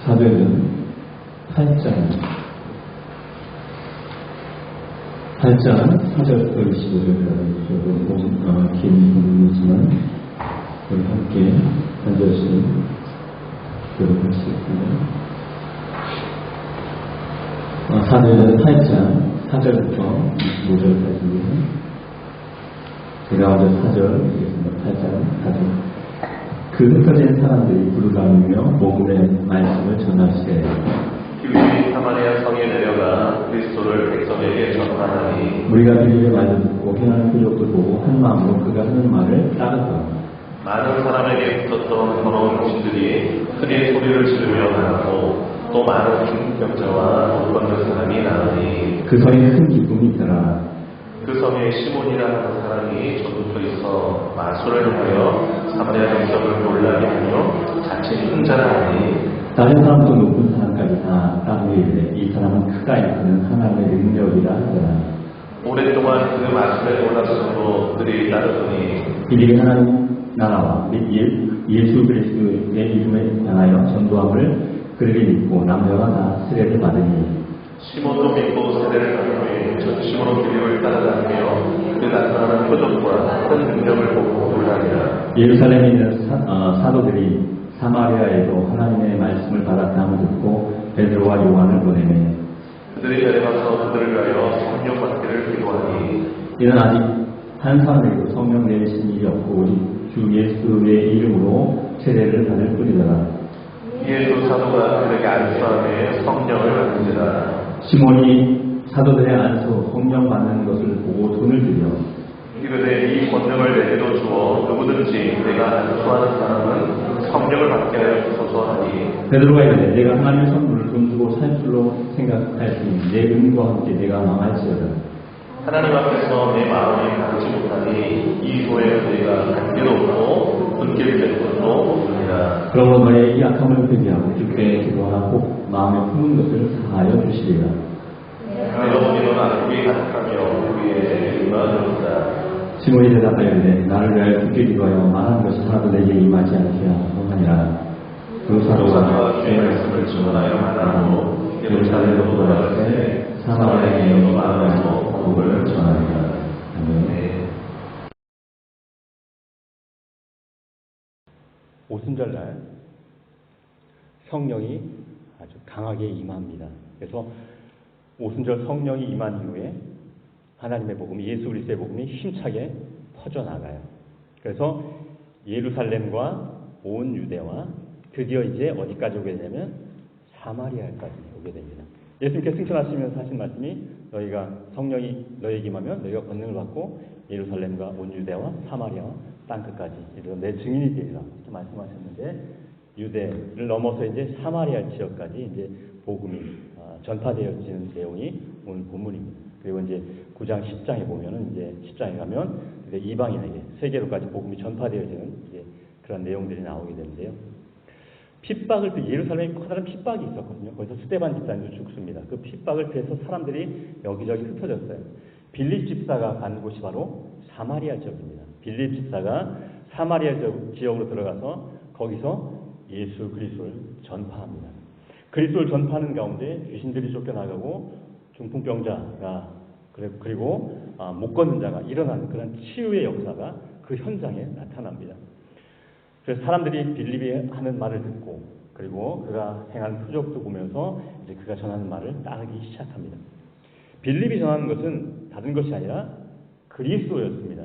사도행전 8장 4절부터 25절까지 조금 긴 부분이지만 우리 함께 한 절씩 교독하시겠습니다. 사도행전 8장 4절부터 25절까지입니다. 제가 먼저 4절 읽겠습니다. 8장 4절. 그 흩어진 사람들이 부르짖으며 복음의 말씀을 전하시되 빌립이 사마리아 성에 내려가 그리스도를 백성에게 전하나니 우리가 빌립의 말을 듣고 행하는 표적을 보고 한 마음으로 그가 하는 말을 따르다. 많은 사람에게 붙었던 더러운 귀신들이 크게 소리를 지르며 나가고 또 많은 중병자와 못 걷는 사람이 나으니 그 성에 큰 기쁨이 있더라. 그 성에 시몬이라는 사람이 저부터 있어 마술을 하여 사마리아 백성을 놀라게 하며 자칭 흥자라 하니 다른 사람도 높은 사람까지 다 따르되 이 사람은 크다 이는 하나님의 능력이라 하더라. 오랫동안 그 마술에 놀라서도 그들이 따르더니 빌립이 하나님 나라와 및 예수 그리스도의 이름에 향하여 전도함을 그들이 믿고 남녀가 다 세례를 받으니 시몬도 믿고 세례를 받은 후에 전심으로 빌립을 따라다니며 그 나타나는 표적과 큰 능력을 보고 놀라니라. 예루살렘에 있는 사도들이 사마리아에도 하나님의 말씀을 받았다함을 듣고 베드로와 요한을 보내매 그들이 내려가서 그들을 위하여 성령 받기를 기도하니 이는 아직 한 사람에게도 성령 내리신 일이 없고 오직 주 예수의 이름으로 세례를 받을 뿐이더라. 예수 사도가 그들에게 안수함에 성령을 받는지라. 시몬이 사도들의 안수 성령 받는 것을 보고 돈을 들여 이르되 이 권능을 내게도 주어 누구든지 내가 안수하는 사람은 성령을 받게 하여 주소서 하니 베드로가 이르되 내가 하나님의 선물을 돈 주고 살 줄로 생각하였으니 내 은과 함께 내가 망할지어다. 하나님 앞에서 내 마음이 가지 못하니 이 도에 너희가 관계도 없고 분길 될 것도 없느니라. 그러므로 너의 이 악함을 회개하고 주께 기도하고 마음에 품은 것을 사하여 주시리라. 내가 보기로는 악독이 가득하며 우리의 죄가 적다. 시몬이 대답하여 이르되 나를 위하여 주께 기도하여 말하는 것이 하나도 내게 임하지 않게 하느니라. 그 사도가 주의 말씀을 전하여 말하고 예루살렘으로 돌아갈 때 사마리아에 마음으로 복음을 전하니라. 아멘. 오순절날 성령이 아주 강하게 임합니다. 그래서 오순절 성령이 임한 이후에 하나님의 복음, 예수 그리스도의 복음이 힘차게 퍼져나가요. 그래서 예루살렘과 온 유대와 드디어 이제 어디까지 오게 되냐면 사마리아까지 오게 됩니다. 예수님께서 승천하시면서 하신 말씀이 너희가 성령이 너희에게 임하면 너희가 권능을 받고 예루살렘과 온 유대와 사마리아와 땅끝까지 이르러 내 증인이 되리라 이렇게 말씀하셨는데 유대를 넘어서 이제 사마리아 지역까지 이제 복음이 전파되어지는 내용이 오늘 본문입니다. 그리고 이제 9장 10장에 보면은 이제 10장에 가면 이방인에게 세계로까지 복음이 전파되어지는 이제 그런 내용들이 나오게 되는데요. 핍박을 또 예루살렘에 커다란 핍박이 있었거든요. 거기서 스데반 집사님도 죽습니다. 그 핍박을 피해서 사람들이 여기저기 흩어졌어요. 빌립 집사가 간 곳이 바로 사마리아 지역입니다. 빌립 집사가 사마리아 지역으로 들어가서 거기서 예수 그리스도를 전파합니다. 그리스도를 전파하는 가운데 귀신들이 쫓겨나가고 중풍병자가 그리고 못 걷는 자가 일어나는 그런 치유의 역사가 그 현장에 나타납니다. 그래서 사람들이 빌립이 하는 말을 듣고 그리고 그가 행한 표적도 보면서 이제 그가 전하는 말을 따르기 시작합니다. 빌립이 전하는 것은 다른 것이 아니라 그리스도였습니다.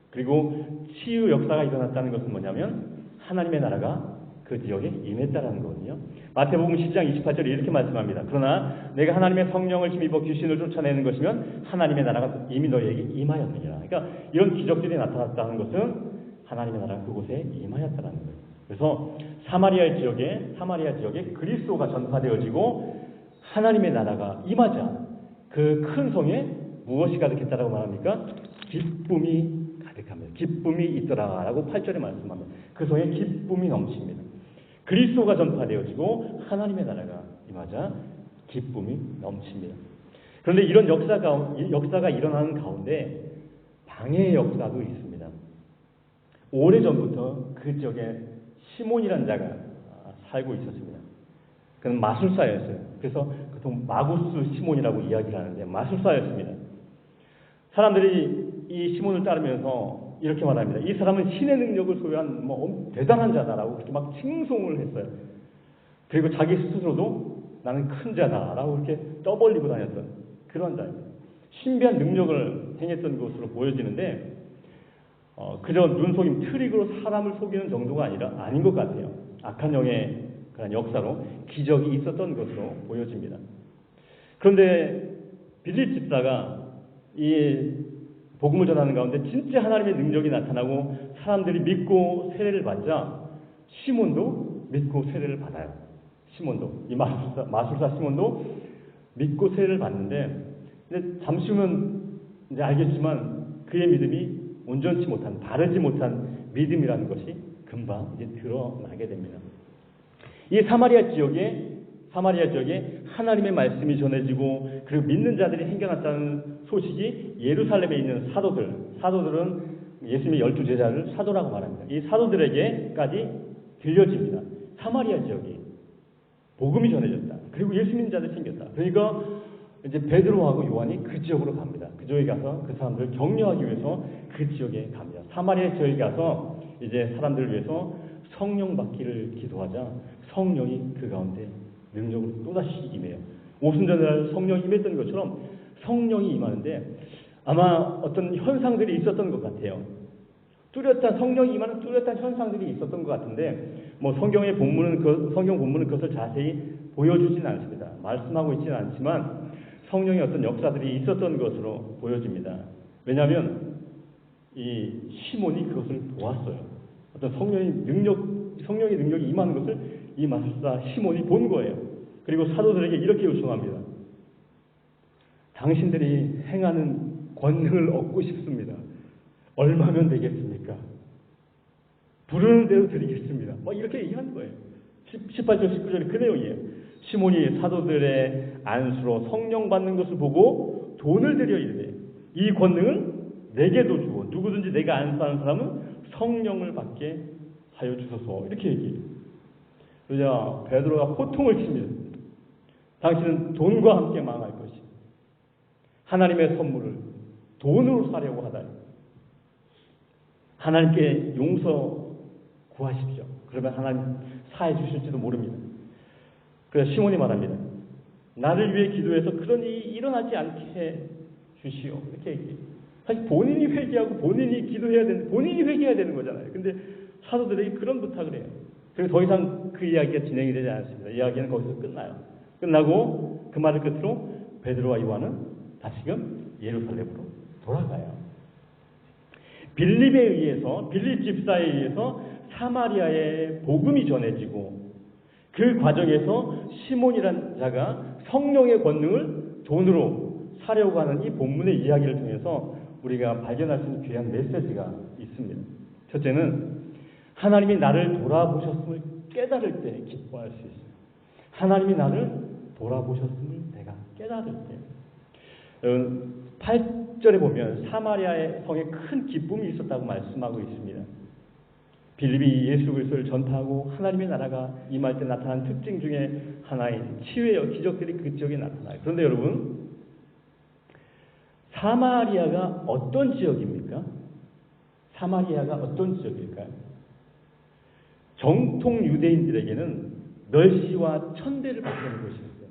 그리고 치유 역사가 일어났다는 것은 뭐냐면 하나님의 나라가 그 지역에 임했다라는 거거든요. 마태복음 10장 28절에 이렇게 말씀합니다. 그러나 내가 하나님의 성령을 힘입어 귀신을 쫓아내는 것이면 하나님의 나라가 이미 너희에게 임하였느니라. 그러니까 이런 기적들이 나타났다는 것은 하나님의 나라가 그곳에 임하였다는 거예요. 그래서 사마리아 지역에 그리스도가 전파되어지고 하나님의 나라가 임하자 그 큰 성에 무엇이 가득했다라고 말합니까? 기쁨이 가득합니다. 기쁨이 있더라라고 8절에 말씀합니다. 그 성에 기쁨이 넘칩니다. 그리스도가 전파되어지고 하나님의 나라가 임하자 기쁨이 넘칩니다. 그런데 이런 역사가 일어나는 가운데 방해의 역사도 있습니다. 오래전부터 그 지역에 시몬이라는 자가 살고 있었습니다. 그는 마술사였어요. 그래서 보통 마구스 시몬이라고 이야기를 하는데 마술사였습니다. 사람들이 이 시몬을 따르면서 이렇게 말합니다. 이 사람은 신의 능력을 소유한 대단한 자다라고 그렇게 막 칭송을 했어요. 그리고 자기 스스로도 나는 큰 자다라고 이렇게 떠벌리고 다녔던 그런 자입니다. 신비한 능력을 행했던 것으로 보여지는데 그저 눈속임 트릭으로 사람을 속이는 정도가 아닌 것 같아요. 악한 영의 그런 역사로 기적이 있었던 것으로 보여집니다. 그런데 빌립 집사가 이 복음을 전하는 가운데 진짜 하나님의 능력이 나타나고 사람들이 믿고 세례를 받자 시몬도 믿고 세례를 받아요. 시몬도, 이 마술사 시몬도 믿고 세례를 받는데, 근데 잠시 후면 이제 알겠지만 그의 믿음이 온전치 못한, 바르지 못한 믿음이라는 것이 금방 이제 드러나게 됩니다. 이 사마리아 지역에 하나님의 말씀이 전해지고 그리고 믿는 자들이 생겨났다는 소식이 예루살렘에 있는 사도들은 예수님의 12제자를 사도라고 말합니다. 이 사도들에게까지 들려집니다. 사마리아 지역이 복음이 전해졌다. 그리고 예수 믿는 자들이 생겼다. 그러니까 이제 베드로하고 요한이 그 지역으로 갑니다. 그 지역에 가서 그 사람들을 격려하기 위해서 그 지역에 갑니다. 사마리아 지역에 가서 이제 사람들을 위해서 성령 받기를 기도하자 성령이 그 가운데 능력으로 또다시 임해요. 오순절날 성령이 임했던 것처럼 성령이 임하는데 아마 어떤 현상들이 있었던 것 같아요. 성령이 임하는 뚜렷한 현상들이 있었던 것 같은데 성경 본문은 그것을 자세히 보여주지는 않습니다. 말씀하고 있지는 않지만 성령의 어떤 역사들이 있었던 것으로 보여집니다. 왜냐하면 이 시몬이 그것을 보았어요. 어떤 성령의 능력이 임하는 것을 이 마술사 시몬이 본 거예요. 그리고 사도들에게 이렇게 요청합니다. 당신들이 행하는 권능을 얻고 싶습니다. 얼마면 되겠습니까? 부르는 대로 드리겠습니다. 이렇게 얘기하는 거예요. 18절, 19절이 그 내용이에요. 시몬이 사도들의 안수로 성령 받는 것을 보고 돈을 들여 이르되 이 권능을 내게도 주어 누구든지 내가 안수하는 사람은 성령을 받게 하여 주소서. 이렇게 얘기해요. 그러자 베드로가 호통을 칩니다. 당신은 돈과 함께 망할 것이 하나님의 선물을 돈으로 사려고 하다니. 하나님께 용서 구하십시오. 그러면 하나님 사해 주실지도 모릅니다. 그래서 시몬이 말합니다. 나를 위해 기도해서 그런 일이 일어나지 않게 해 주시오. 이렇게 얘기해요. 사실 본인이 회개하고 본인이 기도해야 되는, 본인이 회개해야 되는 거잖아요. 근데 사도들에게 그런 부탁을 해요. 그래서 더 이상 그 이야기가 진행이 되지 않습니다. 이야기는 거기서 끝나요. 끝나고 그 말을 끝으로 베드로와 요한은 다시금 예루살렘으로 돌아가요. 빌립 집사에 의해서 사마리아의 복음이 전해지고 그 과정에서 시몬이라는 자가 성령의 권능을 돈으로 사려고 하는 이 본문의 이야기를 통해서 우리가 발견할 수 있는 귀한 메시지가 있습니다. 첫째는 하나님이 나를 돌아보셨음을 깨달을 때 기뻐할 수 있어요. 하나님이 나를 돌아보셨음을 내가 깨달을 때. 8절에 보면 사마리아의 성에 큰 기쁨이 있었다고 말씀하고 있습니다. 빌립이 예수 그리스도를 전파하고 하나님의 나라가 임할 때 나타난 특징 중에 하나인 치유의 기적들이 그 지역에 나타나요. 그런데 여러분, 사마리아가 어떤 지역입니까? 사마리아가 어떤 지역일까요? 정통 유대인들에게는 멸시와 천대를 받는 곳이었어요.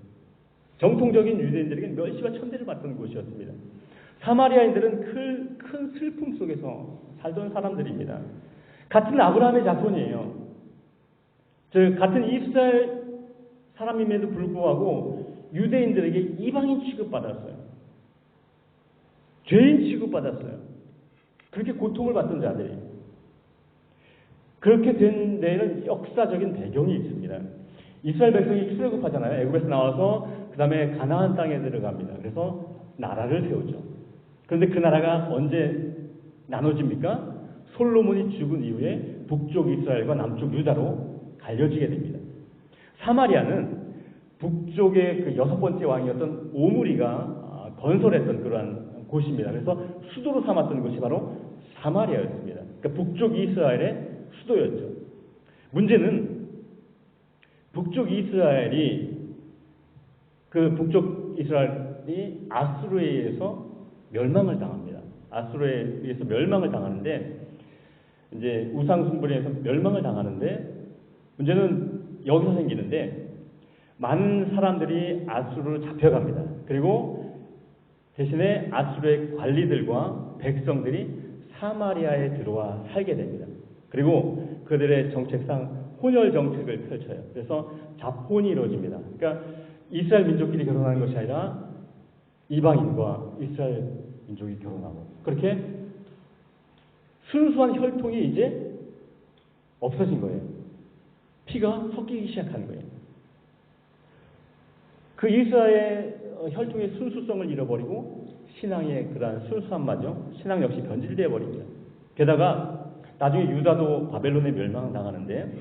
정통적인 유대인들에게는 멸시와 천대를 받는 곳이었습니다. 사마리아인들은 큰 슬픔 속에서 살던 사람들입니다. 같은 아브라함의 자손이에요. 같은 이스라엘 사람임에도 불구하고 유대인들에게 이방인 취급받았어요. 죄인 취급받았어요. 그렇게 고통을 받던 자들이. 그렇게 된 데에는 역사적인 배경이 있습니다. 이스라엘 백성이 출애굽하잖아요. 애굽에서 나와서 그 다음에 가나안 땅에 들어갑니다. 그래서 나라를 세우죠. 그런데 그 나라가 언제 나눠집니까? 솔로몬이 죽은 이후에 북쪽 이스라엘과 남쪽 유다로 갈려지게 됩니다. 사마리아는 북쪽의 그 6번째 왕이었던 오므리가 건설했던 그러한 곳입니다. 그래서 수도로 삼았던 곳이 바로 사마리아였습니다. 그러니까 북쪽 이스라엘의 수도였죠. 문제는 북쪽 이스라엘이 아수르에 의해서 멸망을 당합니다. 아수르에 의해서 멸망을 당하는데, 이제 우상숭배에 의해서 멸망을 당하는데, 문제는 여기서 생기는데, 많은 사람들이 아수르로 잡혀갑니다. 그리고 대신에 아수르의 관리들과 백성들이 사마리아에 들어와 살게 됩니다. 그리고 그들의 정책상 혼혈 정책을 펼쳐요. 그래서 잡혼이 이루어집니다. 그러니까 이스라엘 민족끼리 결혼하는 것이 아니라 이방인과 이스라엘 민족이 결혼하고, 그렇게 순수한 혈통이 이제 없어진 거예요. 피가 섞이기 시작하는 거예요. 그 이스라엘 혈통의 순수성을 잃어버리고 신앙의 그러한 순수함마저 신앙 역시 변질되어 버립니다. 게다가 나중에 유다도 바벨론에 멸망당하는데,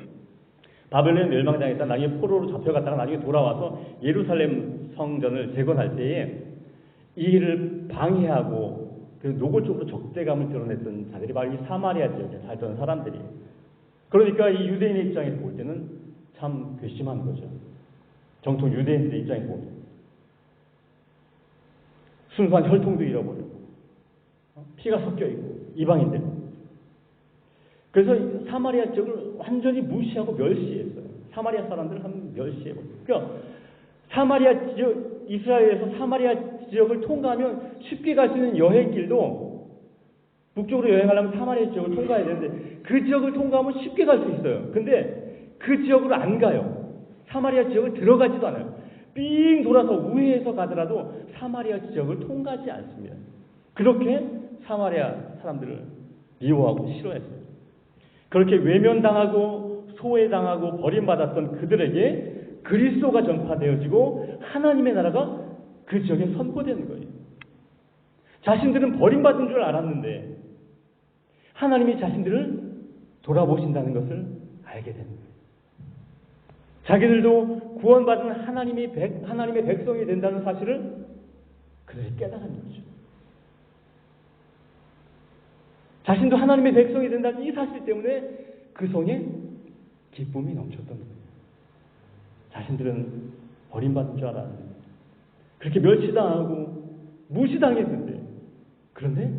바벨론에 멸망당했다 나중에 포로로 잡혀갔다가 나중에 돌아와서 예루살렘 성전을 재건할 때에 이 일을 방해하고 그 노골적으로 적대감을 드러냈던 자들이 바로 이 사마리아 지역에 살던 사람들이에요. 그러니까 이 유대인의 입장에서 볼 때는 참 괘씸한 거죠. 정통 유대인들의 입장에서 보면 순수한 혈통도 잃어버리고 피가 섞여있고 이방인들. 그래서 사마리아 지역을 완전히 무시하고 멸시했어요. 사마리아 사람들을 한 멸시해버려요. 그러니까 사마리아 지역, 이스라엘에서 사마리아 지역을 통과하면 쉽게 갈 수 있는 여행길도 북쪽으로 여행하려면 사마리아 지역을 통과해야 되는데 그 지역을 통과하면 쉽게 갈 수 있어요. 근데 그 지역으로 안 가요. 사마리아 지역을 들어가지도 않아요. 삥 돌아서 우회해서 가더라도 사마리아 지역을 통과하지 않습니다. 그렇게 사마리아 사람들을 미워하고 싫어했어요. 그렇게 외면당하고 소외당하고 버림받았던 그들에게 그리스도가 전파되어지고 하나님의 나라가 그 지역에 선포되는 거예요. 자신들은 버림받은 줄 알았는데 하나님이 자신들을 돌아보신다는 것을 알게 되는 거예요. 자기들도 구원받은 하나님의 백성이 된다는 사실을 그들이 깨달은 거죠. 자신도 하나님의 백성이 된다는 이 사실 때문에 그 성에 기쁨이 넘쳤던 거예요. 자신들은 버림받은 줄 알았는데, 그렇게 멸시당하고 무시당했는데, 그런데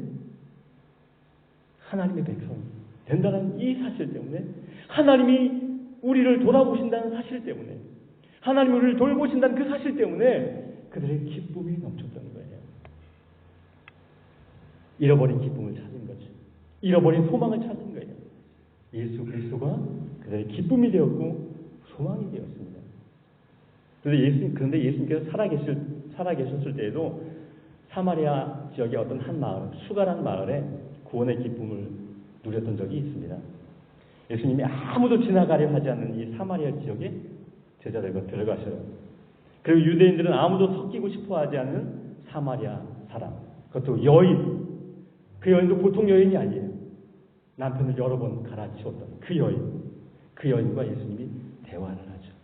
하나님의 백성이 된다는 이 사실 때문에, 하나님이 우리를 돌아보신다는 사실 때문에, 하나님이 우리를 돌보신다는 그 사실 때문에 그들의 기쁨이 넘쳤던 거예요. 잃어버린 기쁨을 찾은 거죠. 잃어버린 소망을 찾은 거예요. 예수 그리스도가 그들의 기쁨이 되었고 소망이 되었습니다. 그런데 예수님께서 살아계셨을 때에도 사마리아 지역의 어떤 한 마을, 수가라는 마을에 구원의 기쁨을 누렸던 적이 있습니다. 예수님이 아무도 지나가려 하지 않는 이 사마리아 지역에 제자들과 들어가셔요. 그리고 유대인들은 아무도 섞이고 싶어 하지 않는 사마리아 사람, 그것도 여인. 그 여인도 보통 여인이 아니에요. 남편을 여러 번 갈아치웠던 그 여인과 예수님이 대화를 하죠.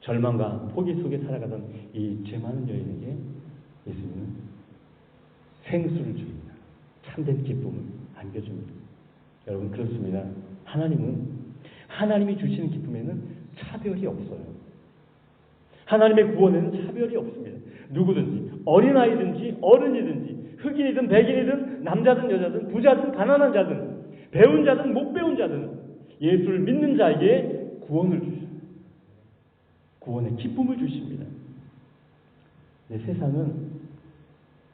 절망과 포기 속에 살아가던 이 죄 많은 여인에게 예수님은 생수를 줍니다. 참된 기쁨을 안겨줍니다. 여러분, 그렇습니다. 하나님이 주시는 기쁨에는 차별이 없어요. 하나님의 구원에는 차별이 없습니다. 누구든지, 어린아이든지 어른이든지, 흑인이든 백인이든 남자든 여자든 부자든 가난한 자든 배운 자든 못 배운 자든 예수를 믿는 자에게 구원을 주셔요. 구원의 기쁨을 주십니다. 근데 세상은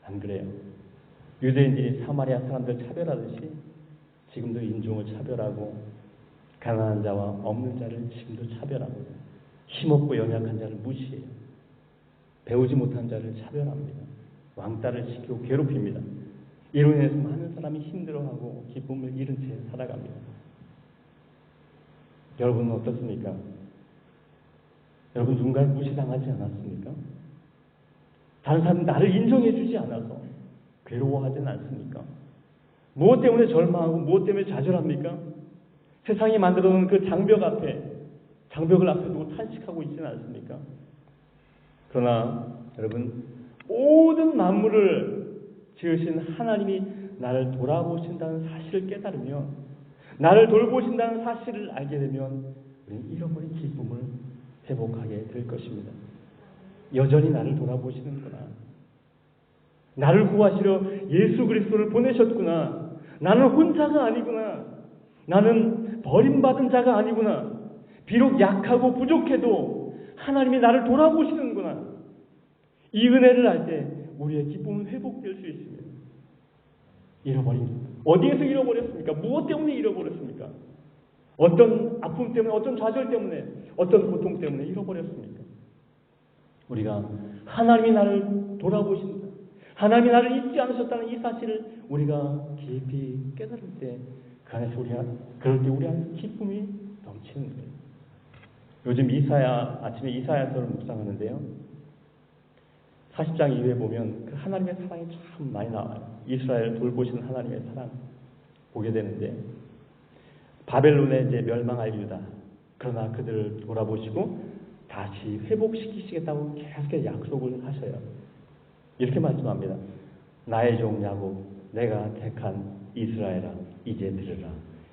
안 그래요. 유대인들이 사마리아 사람들 차별하듯이 지금도 인종을 차별하고 가난한 자와 없는 자를 지금도 차별하고 힘없고 연약한 자를 무시해요. 배우지 못한 자를 차별합니다. 왕따를 시키고 괴롭힙니다. 이로 인해서 많은 사람이 힘들어하고 기쁨을 잃은 채 살아갑니다. 여러분은 어떻습니까? 여러분 누군가에 무시당하지 않았습니까? 다른 사람이 나를 인정해주지 않아서 괴로워하지는 않습니까? 무엇 때문에 절망하고 무엇 때문에 좌절합니까? 세상이 만들어놓은 그 장벽을 앞에 두고 탄식하고 있지는 않습니까? 그러나 여러분, 모든 만물을 지으신 하나님이 나를 돌아보신다는 사실을 깨달으면, 나를 돌보신다는 사실을 알게 되면 우리는 잃어버린 기쁨을 회복하게 될 것입니다. 여전히 나를 돌아보시는구나. 나를 구하시려 예수 그리스도를 보내셨구나. 나는 혼자가 아니구나. 나는 버림받은 자가 아니구나. 비록 약하고 부족해도 하나님이 나를 돌아보시는구나. 이 은혜를 알 때 우리의 기쁨은 회복될 수 있습니다. 잃어버립니다. 어디에서 잃어버렸습니까? 무엇 때문에 잃어버렸습니까? 어떤 아픔 때문에, 어떤 좌절 때문에, 어떤 고통 때문에 잃어버렸습니까? 우리가 하나님이 나를 돌아보신다, 하나님이 나를 잊지 않으셨다는 이 사실을 우리가 깊이 깨달을 때, 그 안에서 그럴 때 우리 안에서 기쁨이 넘치는 거예요. 요즘 아침에 이사야서를 묵상하는데요. 40장 이후에 보면 그 하나님의 사랑이 참 많이 나와요. 이스라엘 돌보시는 하나님의 사랑 보게 되는데, 바벨론에 이제 멸망할 유다, 그러나 그들을 돌아보시고 다시 회복시키시겠다고 계속해서 약속을 하셔요. 이렇게 말씀합니다. 나의 종 야곱, 내가 택한 이스라엘아, 이제 들으라.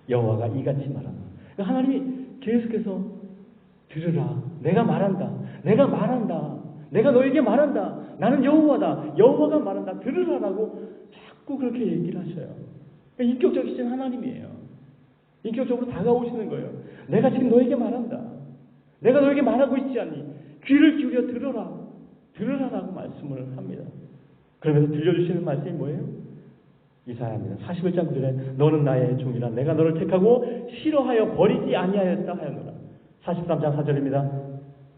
여호와가 이같이 말한다. 하나님이 계속해서 들으라. 내가 말한다. 내가 말한다. 내가 너에게 말한다. 나는 여호와다. 여호와가 말한다. 들으라라고 자꾸 그렇게 얘기를 하셔요. 인격적이신 하나님이에요. 인격적으로 다가오시는 거예요. 내가 지금 너에게 말한다. 내가 너에게 말하고 있지 않니? 귀를 기울여 들어라. 들으라라고 말씀을 합니다. 그러면서 들려주시는 말씀이 뭐예요? 이사야입니다. 41장 9절에 너는 나의 종이라 내가 너를 택하고 싫어하여 버리지 아니하였다 하였노라. 43장 4절입니다.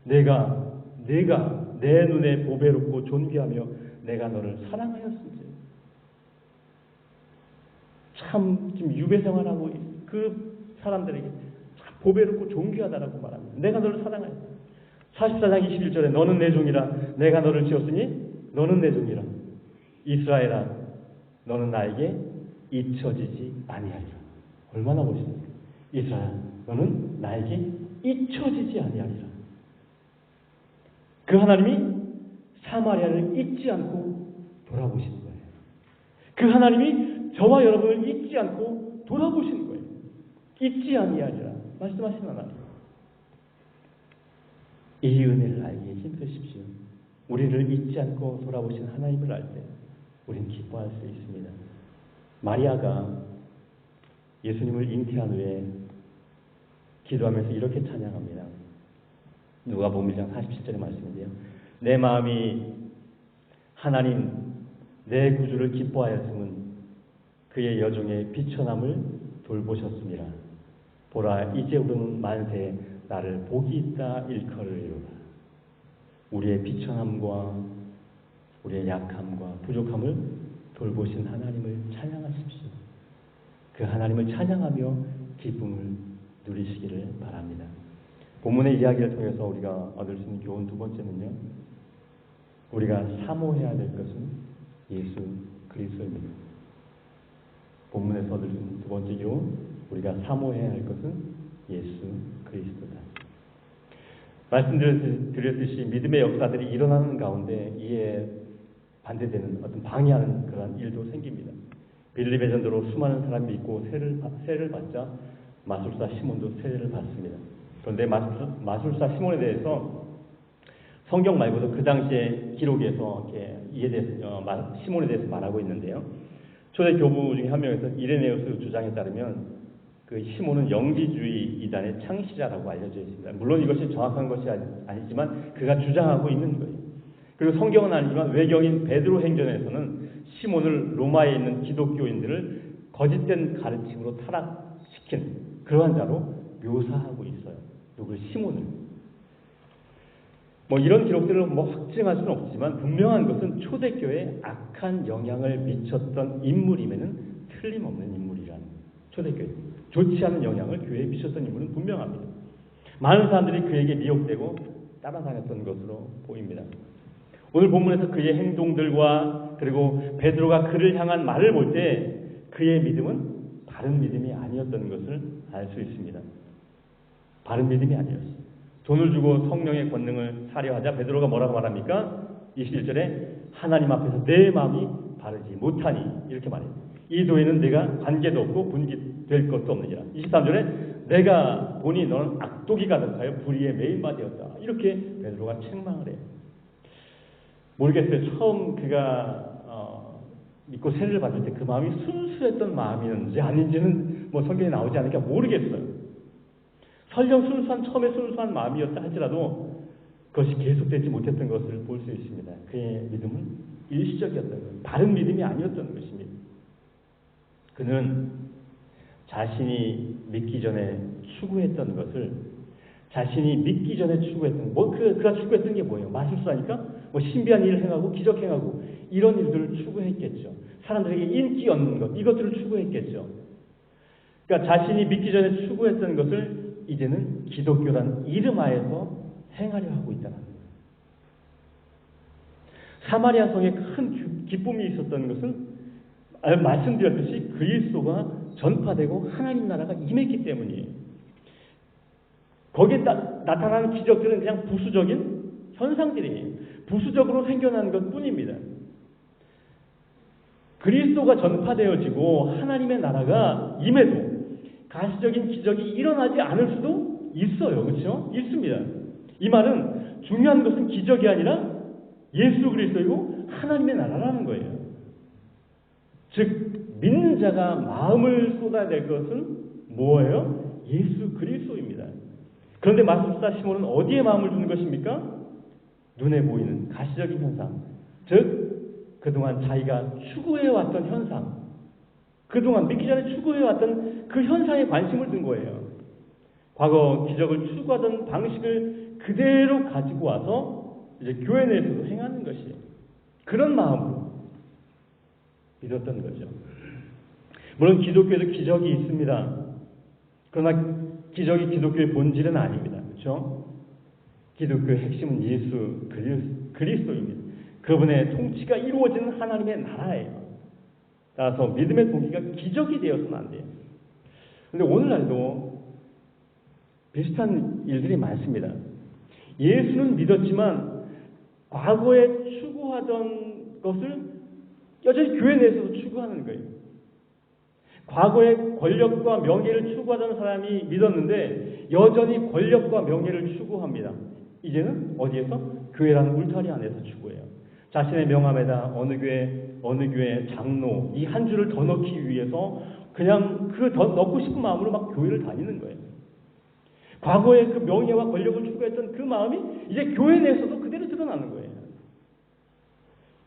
내가 내 눈에 보배롭고 존귀하며 내가 너를 사랑하였으니. 참 지금 유배 생활하고 그 사람들에게 참 보배롭고 존귀하다라고 말합니다. 내가 너를 사랑하였다. 44장 21절에 너는 내 종이라 내가 너를 지었으니 너는 내 종이라. 이스라엘아 너는 나에게 잊혀지지 아니하리라. 얼마나 멋있습니까? 이스라엘 너는 나에게 잊혀지지 아니하리라. 그 하나님이 사마리아를 잊지 않고 돌아보시는 거예요. 그 하나님이 저와 여러분을 잊지 않고 돌아보시는 거예요. 잊지 아니하리라 말씀하시는 하나님. 이 은혜를 알기에 힘쓰십시오. 우리를 잊지 않고 돌아보시는 하나님을 알 때 우리는 기뻐할 수 있습니다. 마리아가 예수님을 잉태한 후에 기도하면서 이렇게 찬양합니다. 누가복음 1장 47절의 말씀인데요. 내 마음이 하나님 내 구주를 기뻐하였음은 그의 여종의 비천함을 돌보셨습니다. 보라 이제 오르는 만세에 나를 복이 있다 일컬으리로다. 우리의 비천함과 우리의 약함과 부족함을 돌보신 하나님을 찬양하십시오. 그 하나님을 찬양하며 기쁨을 누리시기를 바랍니다. 본문의 이야기를 통해서 우리가 얻을 수 있는 교훈 두 번째는요. 우리가 사모해야 될 것은 예수 그리스도입니다. 본문에서 얻을 수 있는 두 번째 교훈, 우리가 사모해야 할 것은 예수 그리스도다. 말씀드렸듯이 믿음의 역사들이 일어나는 가운데 이에 반대되는 어떤 방해하는 그런 일도 생깁니다. 빌립의 전도로 수많은 사람이 믿고 세를 받자 마술사 시몬도 세례를 받습니다. 그런데 마술사 시몬에 대해서 성경 말고도 그 당시의 기록에서 시몬에 대해서 말하고 있는데요. 초대 교부 중에 한 명에서 이레네우스 주장에 따르면 그 시몬은 영지주의 이단의 창시자라고 알려져 있습니다. 물론 이것이 정확한 것이 아니지만 그가 주장하고 있는 거예요. 그리고 성경은 아니지만 외경인 베드로 행전에서는 시몬을 로마에 있는 기독교인들을 거짓된 가르침으로 타락시킨 그러한 자로 묘사하고 있어요. 누굴? 시몬을. 이런 기록들을 확증할 수는 없지만 분명한 것은 초대교회에 악한 영향을 미쳤던 인물임에는 틀림없는 인물이라는 초대교회. 좋지 않은 영향을 교회에 미쳤던 인물은 분명합니다. 많은 사람들이 그에게 미혹되고 따라다녔던 것으로 보입니다. 오늘 본문에서 그의 행동들과 그리고 베드로가 그를 향한 말을 볼 때 그의 믿음은 바른 믿음이 아니었던 것을 알 수 있습니다. 바른 믿음이 아니었어요. 돈을 주고 성령의 권능을 사려 하자 베드로가 뭐라고 말합니까? 21절에 하나님 앞에서 내 마음이 바르지 못하니 이렇게 말해요. 이 도에는 내가 관계도 없고 분기될 것도 없느니라. 23절에 내가 보니 너는 악독이 가득하여 불의에 매일마되었다. 이렇게 베드로가 책망을 해요. 모르겠어요. 처음 그가 믿고 세례를 받을 때 그 마음이 순수했던 마음이었는지 아닌지는 뭐 성경에 나오지 않으니까 모르겠어요. 설령 처음에 순수한 마음이었다 할지라도 그것이 계속되지 못했던 것을 볼 수 있습니다. 그의 믿음은 일시적이었던 거예요. 바른 믿음이 아니었던 것입니다. 그는 자신이 믿기 전에 추구했던 것을 자신이 믿기 전에 추구했던 그가 추구했던 게 뭐예요? 마술사니까 뭐 신비한 일을 행하고 기적 행하고 이런 일들을 추구했겠죠. 사람들에게 인기 얻는 것 이것들을 추구했겠죠. 그러니까 자신이 믿기 전에 추구했던 것을 이제는 기독교란 이름 하에서 행하려 하고 있다는 거예요. 사마리아 성에 큰 기쁨이 있었던 것은 말씀드렸듯이 그리스도가 전파되고 하나님 나라가 임했기 때문이에요. 거기에 나타나는 기적들은 그냥 부수적인 현상들이에요. 부수적으로 생겨난 것 뿐입니다. 그리스도가 전파되어지고 하나님의 나라가 임해도 가시적인 기적이 일어나지 않을 수도 있어요. 그렇죠? 있습니다. 이 말은 중요한 것은 기적이 아니라 예수 그리스도이고 하나님의 나라라는 거예요. 즉 믿는 자가 마음을 쏟아야 될 것은 뭐예요? 예수 그리스도입니다. 그런데 마술사 시몬은 어디에 마음을 두는 것입니까? 눈에 보이는 가시적인 현상, 즉 그동안 자기가 추구해왔던 현상, 그동안 믿기 전에 추구해왔던 그 현상에 관심을 둔 거예요. 과거 기적을 추구하던 방식을 그대로 가지고 와서 이제 교회 내에서도 행하는 것이 그런 마음으로 믿었던 거죠. 물론 기독교에도 기적이 있습니다. 그러나 기적이 기독교의 본질은 아닙니다. 그렇죠? 기독교의 핵심은 예수 그리스도입니다. 그분의 통치가 이루어지는 하나님의 나라예요. 따라서 믿음의 동기가 기적이 되어서는 안 돼요. 그런데 오늘날도 비슷한 일들이 많습니다. 예수는 믿었지만 과거에 추구하던 것을 여전히 교회 내에서도 추구하는 거예요. 과거에 권력과 명예를 추구하던 사람이 믿었는데 여전히 권력과 명예를 추구합니다. 이제는 어디에서? 교회라는 울타리 안에서 추구해요. 자신의 명함에다 어느 교회 장로 이 한 줄을 더 넣기 위해서 그냥 그 더 넣고 싶은 마음으로 막 교회를 다니는 거예요. 과거에 그 명예와 권력을 추구했던 그 마음이 이제 교회 내에서도 그대로 드러나는 거예요.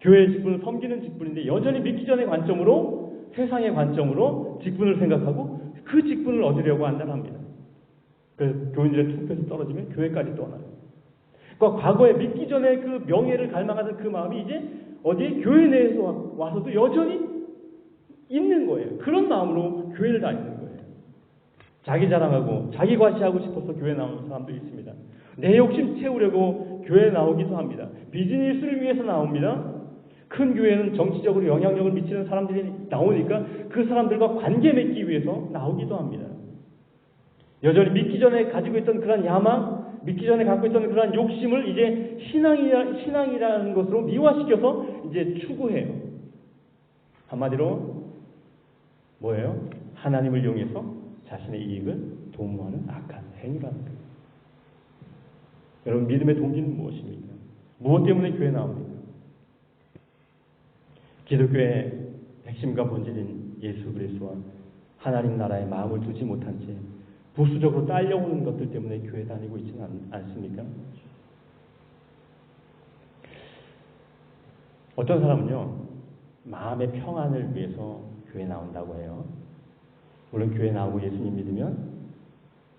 교회의 직분은 섬기는 직분인데 여전히 믿기 전의 관점으로 세상의 관점으로 직분을 생각하고 그 직분을 얻으려고 한답니다. 그래서 교인들의 투표에서 떨어지면 교회까지 떠나요. 그러니까 과거에 믿기 전에 그 명예를 갈망하던 그 마음이 이제 어디 교회 내에서 와서도 여전히 있는 거예요. 그런 마음으로 교회를 다니는 거예요. 자기 자랑하고 자기 과시하고 싶어서 교회 나오는 사람도 있습니다. 내 욕심 채우려고 교회 나오기도 합니다. 비즈니스를 위해서 나옵니다. 큰 교회는 정치적으로 영향력을 미치는 사람들이 나오니까 그 사람들과 관계 맺기 위해서 나오기도 합니다. 여전히 믿기 전에 가지고 있던 그런 야망, 믿기 전에 갖고 있던 그런 욕심을 이제 신앙이라는 것으로 미화시켜서 이제 추구해요. 한마디로 뭐예요? 하나님을 이용해서 자신의 이익을 도모하는 악한 행위라는 거예요. 여러분 믿음의 동기는 무엇입니까? 무엇 때문에 교회에 나옵니까? 기독교의 핵심과 본질인 예수 그리스도와 하나님 나라에 마음을 두지 못한 채 부수적으로 딸려오는 것들 때문에 교회 다니고 있지는 않습니까? 어떤 사람은요, 마음의 평안을 위해서 교회 나온다고 해요. 물론 교회 나오고 예수님 믿으면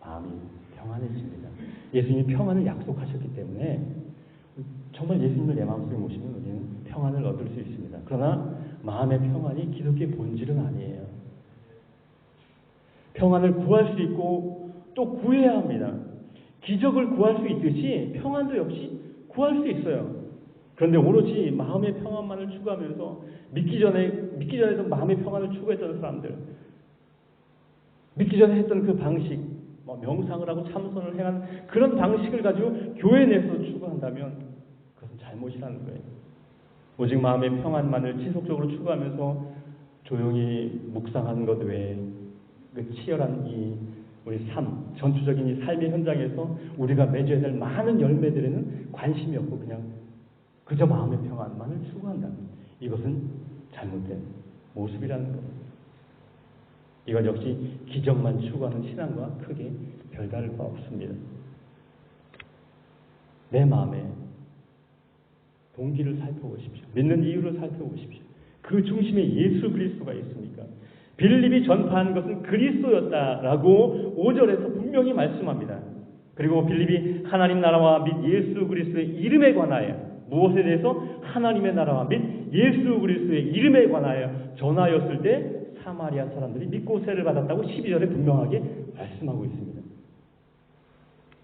마음이 평안해집니다. 예수님이 평안을 약속하셨기 때문에 정말 예수님을 내 마음속에 모시면 우리는 평안을 얻을 수 있습니다. 그러나 마음의 평안이 기독교의 본질은 아니에요. 평안을 구할 수 있고 또 구해야 합니다. 기적을 구할 수 있듯이 평안도 역시 구할 수 있어요. 그런데 오로지 마음의 평안만을 추구하면서 믿기 전에도 마음의 평안을 추구했던 사람들, 믿기 전에 했던 그 방식, 명상을 하고 참선을 행하는 그런 방식을 가지고 교회 내에서 추구한다면 그것은 잘못이라는 거예요. 오직 마음의 평안만을 지속적으로 추구하면서 조용히 묵상하는 것 외에 그 치열한 우리 삶, 전투적인 이 삶의 현장에서 우리가 맺어야 될 많은 열매들에는 관심이 없고 그냥 그저 마음의 평안만을 추구한다. 이것은 잘못된 모습이라는 겁니다. 이건 역시 기적만 추구하는 신앙과 크게 별다를 바 없습니다. 내 마음에 동기를 살펴보십시오. 믿는 이유를 살펴보십시오. 그 중심에 예수 그리스도가 있습니까? 빌립이 전파한 것은 그리스도였다라고 5절에서 분명히 말씀합니다. 그리고 빌립이 하나님 나라와 및 예수 그리스도의 이름에 관하여 무엇에 대해서 하나님의 나라와 및 예수 그리스도의 이름에 관하여 전하였을 때 사마리아 사람들이 믿고 세를 받았다고 12절에 분명하게 말씀하고 있습니다.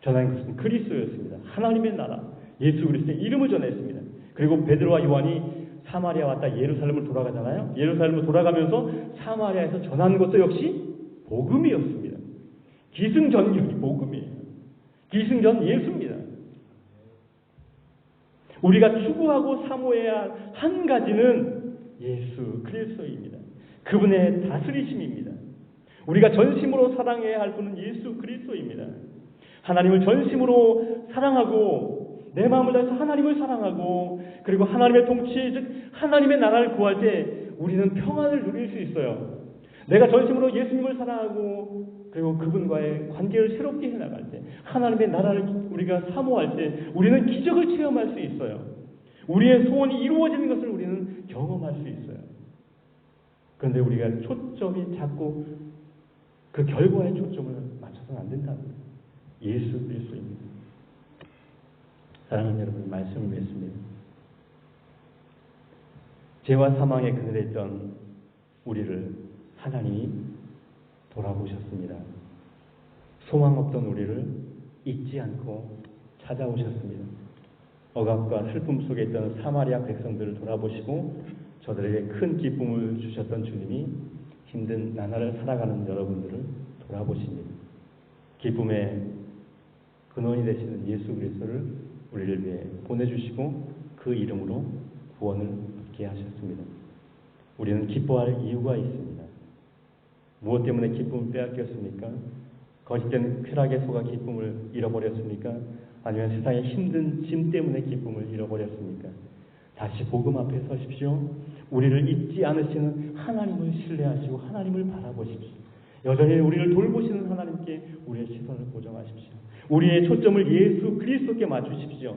전하는 것은 그리스도였습니다. 하나님의 나라, 예수 그리스도의 이름을 전했습니다. 그리고 베드로와 요한이 사마리아 왔다 예루살렘을 돌아가잖아요. 예루살렘을 돌아가면서 사마리아에서 전하는 것도 역시 복음이었습니다. 기승전결이 복음이에요. 기승전 예수입니다. 우리가 추구하고 사모해야 할 한 가지는 예수 그리스도입니다. 그분의 다스리심입니다. 우리가 전심으로 사랑해야 할 분은 예수 그리스도입니다. 하나님을 전심으로 사랑하고 내 마음을 다해서 하나님을 사랑하고 그리고 하나님의 통치, 즉 하나님의 나라를 구할 때 우리는 평안을 누릴 수 있어요. 내가 전심으로 예수님을 사랑하고 그리고 그분과의 관계를 새롭게 해나갈 때 하나님의 나라를 우리가 사모할 때 우리는 기적을 체험할 수 있어요. 우리의 소원이 이루어지는 것을 우리는 경험할 수 있어요. 그런데 우리가 초점이 자꾸 그 결과에 초점을 맞춰서는 안 된다는 거예요. 예수 그리스도입니다. 사랑하는 여러분, 말씀을 맺습니다. 죄와 사망에 그늘했던 우리를 하나님이 돌아보셨습니다. 소망 없던 우리를 잊지 않고 찾아오셨습니다. 억압과 슬픔 속에 있던 사마리아 백성들을 돌아보시고 저들에게 큰 기쁨을 주셨던 주님이 힘든 나날을 살아가는 여러분들을 돌아보십니다. 기쁨의 근원이 되시는 예수 그리스도를 우리를 위해 보내주시고 그 이름으로 구원을 얻게 하셨습니다. 우리는 기뻐할 이유가 있습니다. 무엇 때문에 기쁨을 빼앗겼습니까? 거짓된 쾌락에 속아 기쁨을 잃어버렸습니까? 아니면 세상의 힘든 짐 때문에 기쁨을 잃어버렸습니까? 다시 복음 앞에 서십시오. 우리를 잊지 않으시는 하나님을 신뢰하시고 하나님을 바라보십시오. 여전히 우리를 돌보시는 하나님께 우리의 시선을 고정하십시오. 우리의 초점을 예수 그리스도께 맞추십시오.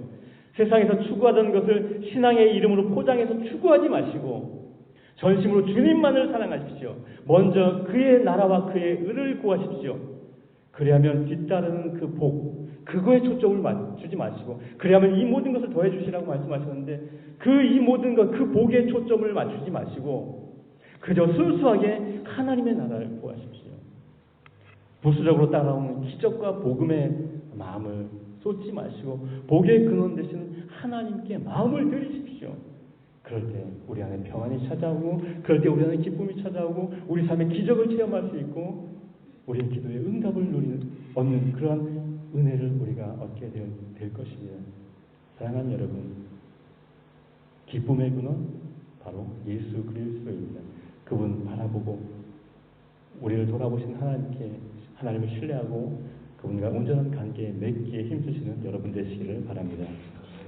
세상에서 추구하던 것을 신앙의 이름으로 포장해서 추구하지 마시고 전심으로 주님만을 사랑하십시오. 먼저 그의 나라와 그의 의를 구하십시오. 그리하면 뒤따르는 그 복, 그거에 초점을 맞추지 마시고 그리하면 이 모든 것을 더해 주시라고 말씀하셨는데 이 모든 것, 그 복에 초점을 맞추지 마시고 그저 순수하게 하나님의 나라를 구하십시오. 부수적으로 따라오는 기적과 복음의 마음을 쏟지 마시고 복의 근원 되시는 하나님께 마음을 드리십시오. 그럴 때 우리 안에 평안이 찾아오고 그럴 때 우리 안에 기쁨이 찾아오고 우리 삶에 기적을 체험할 수 있고 우리의 기도에 응답을 얻는 그러한 은혜를 우리가 얻게 될 것입니다. 사랑하는 여러분, 기쁨의 근원 바로 예수 그리스도입니다. 그분 바라보고 우리를 돌아보신 하나님을 신뢰하고 그분과 온전한 관계에 맺기에 힘쓰시는 여러분 되시기를 바랍니다.